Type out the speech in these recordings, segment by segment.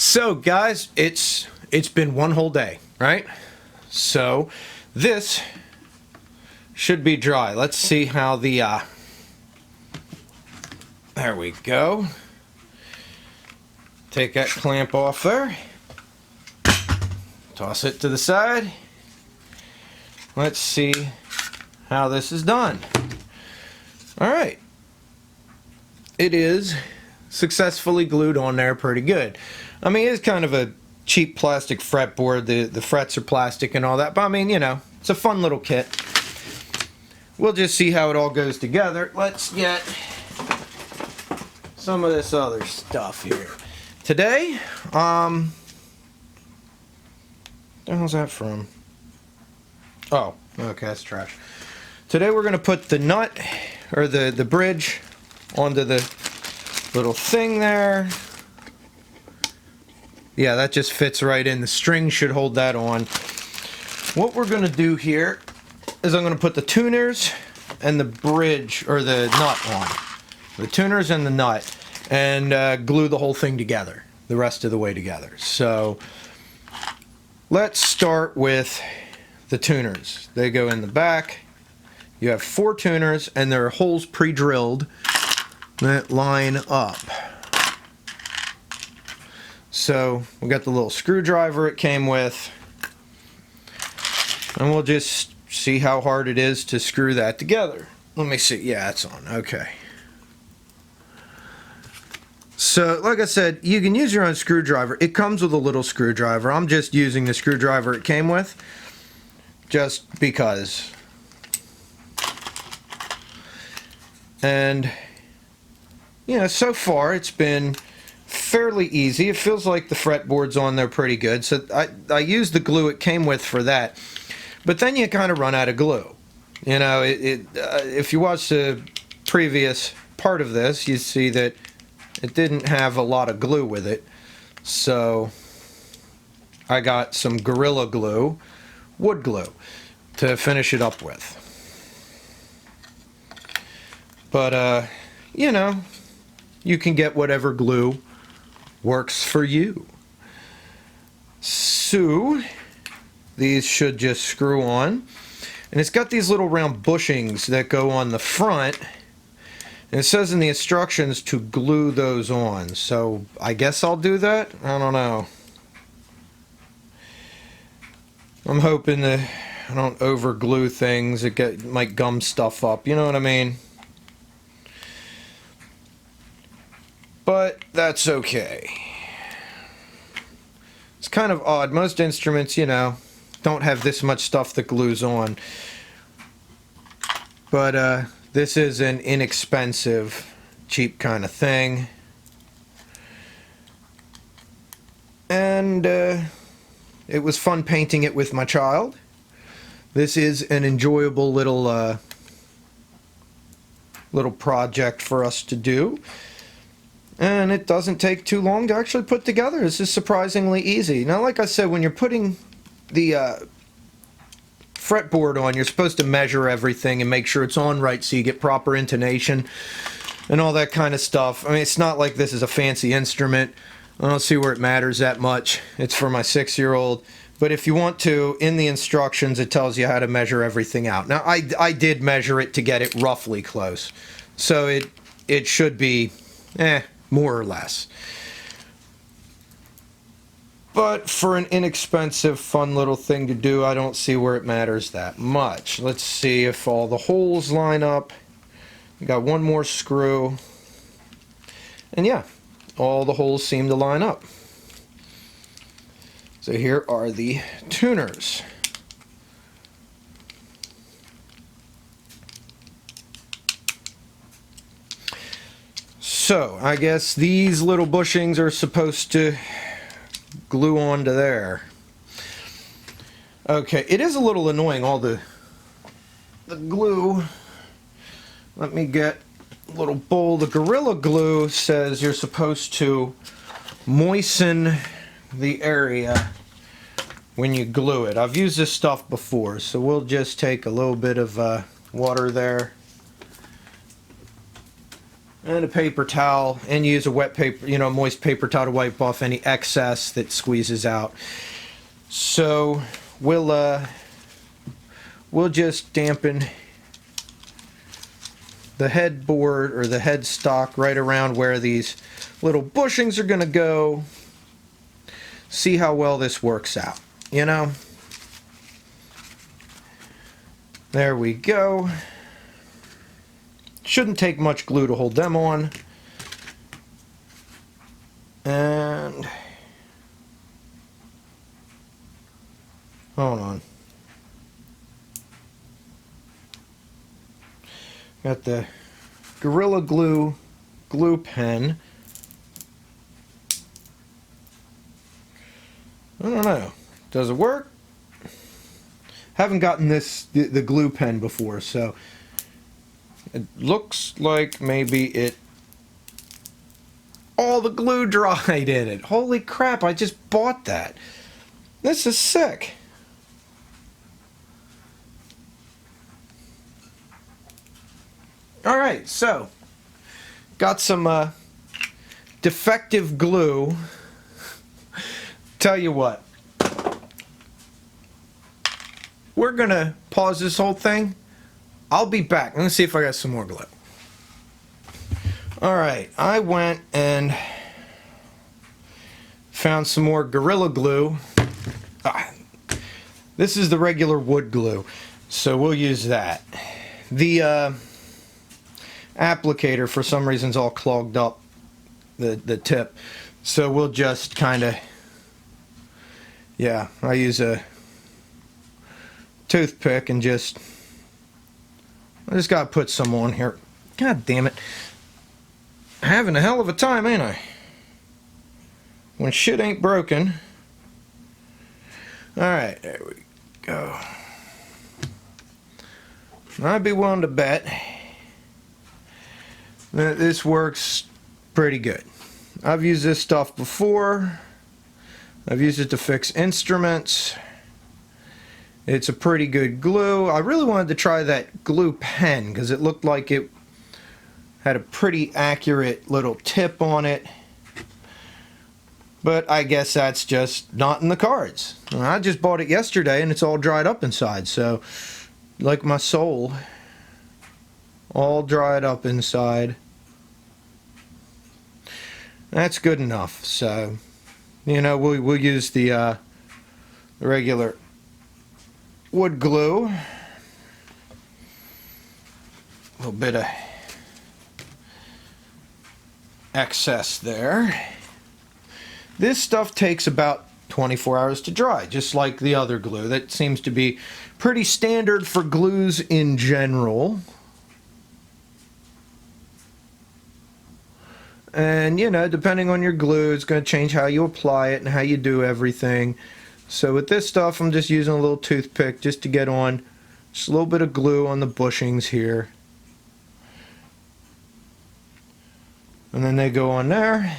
So guys, it's been one whole day, right? So this should be dry. Let's see how the there we go. Take that clamp off there. Toss it to the side. Let's see how this is done. All right. It is successfully glued on there pretty good. I mean, it's kind of a cheap plastic fretboard. The frets are plastic and all that, but I mean, you know, it's a fun little kit. We'll just see how it all goes together. Let's get some of this other stuff here. Today, where the hell's that from? Oh, okay, that's trash. Today we're going to put the nut, or the bridge, onto the little thing there. Yeah, that just fits right in. The string should hold that on. What we're going to do here is I'm going to put the tuners and the bridge, or the nut on. The tuners and the nut, and glue the whole thing together, the rest of the way together. So let's start with the tuners. They go in the back. You have 4 tuners, and there are holes pre-drilled that line up. So we got the little screwdriver it came with, and we'll just see how hard it is to screw that together. Let me see. Yeah, it's on. Okay. So, like I said, you can use your own screwdriver. It comes with a little screwdriver. I'm just using the screwdriver it came with, just because. And, you know, so far it's been fairly easy. It feels like the fretboard's on there pretty good. So I used the glue it came with for that. But then you kind of run out of glue. You know, if you watch the previous part of this, you see that it didn't have a lot of glue with it. So I got some Gorilla Glue, wood glue, to finish it up with. But, you know, you can get whatever glue works for you. So these should just screw on. And it's got these little round bushings that go on the front. And it says in the instructions to glue those on. So I guess I'll do that. I don't know. I'm hoping that I don't over glue things. It might gum stuff up. You know what I mean? But that's okay. It's kind of odd. Most instruments, you know, don't have this much stuff that glues on. But this is an inexpensive, cheap kind of thing. And it was fun painting it with my child. This is an enjoyable little project for us to do. And it doesn't take too long to actually put together. This is surprisingly easy. Now, like I said, when you're putting the fretboard on, you're supposed to measure everything and make sure it's on right so you get proper intonation and all that kind of stuff. I mean, it's not like this is a fancy instrument. I don't see where it matters that much. It's for my 6-year-old. But if you want to, in the instructions, it tells you how to measure everything out. Now, I did measure it to get it roughly close. So it should be, more or less. But for an inexpensive, fun little thing to do, I don't see where it matters that much. Let's see if all the holes line up. We got one more screw. And yeah, all the holes seem to line up. So here are the tuners. So, I guess these little bushings are supposed to glue onto there. Okay, it is a little annoying, all the glue. Let me get a little bowl. The Gorilla Glue says you're supposed to moisten the area when you glue it. I've used this stuff before, so we'll just take a little bit of water there. and a paper towel, and use a wet paper, moist paper towel to wipe off any excess that squeezes out. So we'll just dampen the headboard or the headstock right around where these little bushings are going to go. See how well this works out, There we go. Shouldn't take much glue to hold them on. And hold on. Got the Gorilla Glue glue pen. I don't know. Does it work? Haven't gotten the glue pen before, so it looks like maybe all the glue dried in it. Holy crap, I just bought that. This is sick. Alright, so got some defective glue. Tell you what, we're gonna pause this whole thing. I'll be back. Let me see if I got some more glue. Alright, I went and found some more Gorilla Glue. This is the regular wood glue, so we'll use that. The applicator for some reason is all clogged up, the tip, so we'll just kind of, I use a toothpick and I just gotta put some on here. God damn it, having a hell of a time, ain't I, when shit ain't broken. Alright, there we go. I'd be willing to bet that this works pretty good. I've used this stuff before. I've used it to fix instruments. It's a pretty good glue. I really wanted to try that glue pen because it looked like it had a pretty accurate little tip on it. But I guess that's just not in the cards. I just bought it yesterday and it's all dried up inside. So, like my soul, all dried up inside. That's good enough. So, we'll use the regular wood glue. A little bit of excess there. This stuff takes about 24 hours to dry, just like the other glue. That seems to be pretty standard for glues in general. And, depending on your glue, it's going to change how you apply it and how you do everything. So with this stuff, I'm just using a little toothpick just to get on just a little bit of glue on the bushings here. And then they go on there.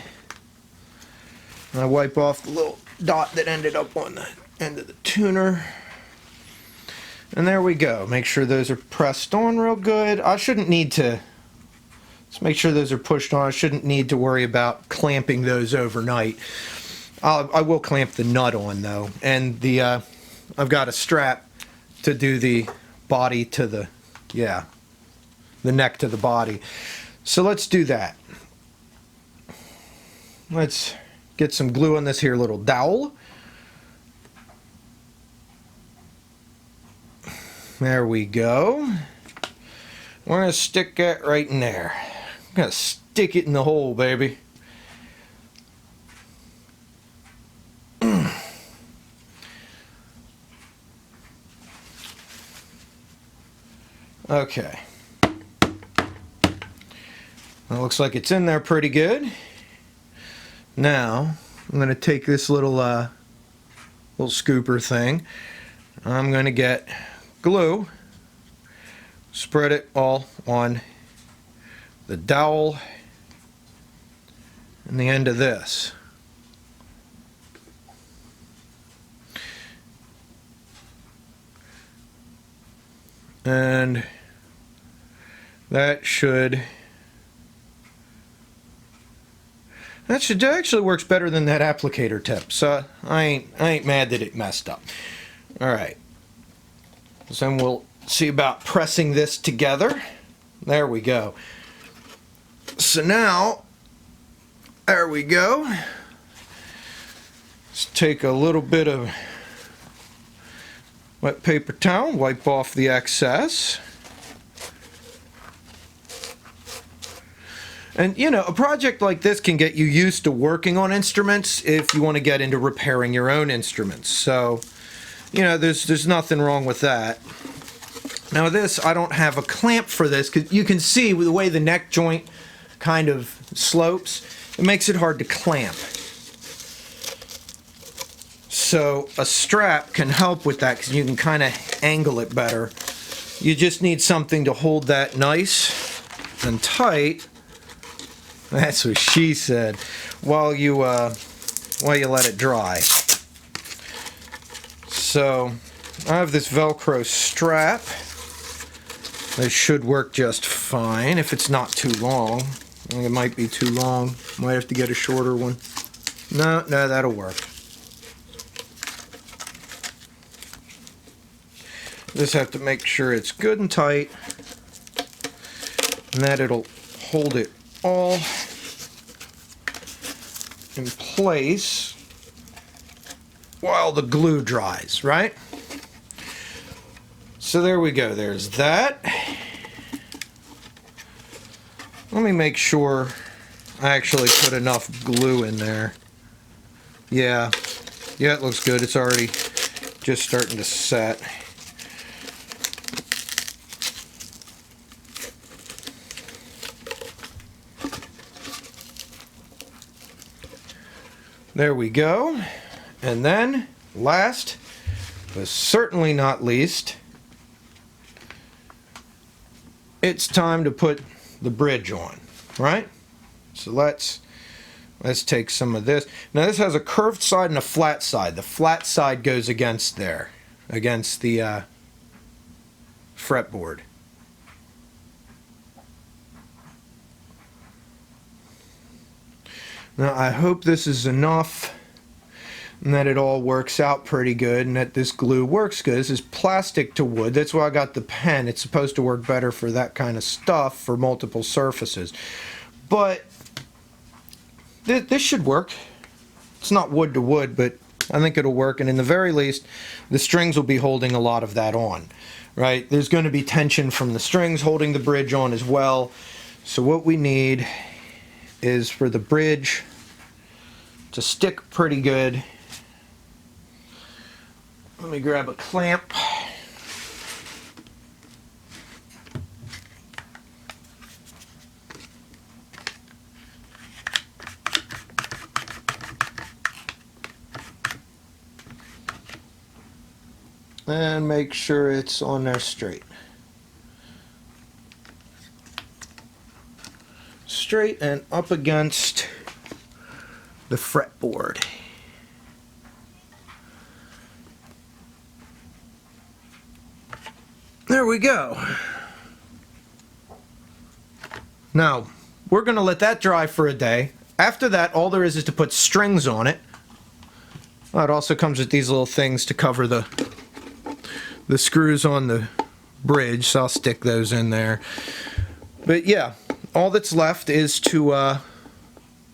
And I wipe off the little dot that ended up on the end of the tuner. And there we go. Make sure those are pressed on real good. I shouldn't need to... Let's make sure those are pushed on. I shouldn't need to worry about clamping those overnight. I will clamp the nut on though, and I've got a strap to do the body to the neck to the body. So let's do that. Let's get some glue on this here little dowel. There we go. We're gonna stick that right in there. I'm gonna stick it in the hole, baby. Okay. Well, looks like it's in there pretty good. Now, I'm going to take this little scooper thing. I'm going to get glue, spread it all on the dowel and the end of this. And that should That actually works better than that applicator tip, so I ain't mad that it messed up. All right. So then we'll see about pressing this together. There we go. So now, there we go. Let's take a little bit of wet paper towel, wipe off the excess. And you know, a project like this can get you used to working on instruments if you want to get into repairing your own instruments. So, you know, there's nothing wrong with that. Now this, I don't have a clamp for this, because you can see with the way the neck joint kind of slopes, it makes it hard to clamp. So a strap can help with that, because you can kind of angle it better. You just need something to hold that nice and tight. That's what she said. While you let it dry. So I have this Velcro strap. This should work just fine if it's not too long. I think it might be too long. Might have to get a shorter one. No, that'll work. Just have to make sure it's good and tight, and that it'll hold it all in place while the glue dries, right? So there we go, there's that. Let me make sure I actually put enough glue in there. Yeah, it looks good. It's already just starting to set. There we go. And then, last but certainly not least, it's time to put the bridge on, right? So let's take some of this. Now this has a curved side and a flat side. The flat side goes against there, against the fretboard. Now I hope this is enough and that it all works out pretty good and that this glue works good. This is plastic to wood. That's why I got the pen. It's supposed to work better for that kind of stuff for multiple surfaces. But this should work. It's not wood to wood, but I think it'll work. And in the very least, the strings will be holding a lot of that on, right? There's going to be tension from the strings holding the bridge on as well. So what we need is for the bridge to stick pretty good. Let me grab a clamp. And make sure it's on there straight. Straight and up against the fretboard. There we go. Now, we're going to let that dry for a day. After that, all there is to put strings on it. Well, it also comes with these little things to cover the screws on the bridge, so I'll stick those in there. But yeah, all that's left is to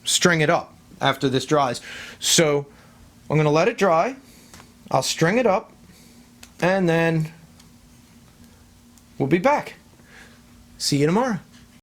string it up after this dries. So I'm going to let it dry. I'll string it up, and then we'll be back. See you tomorrow.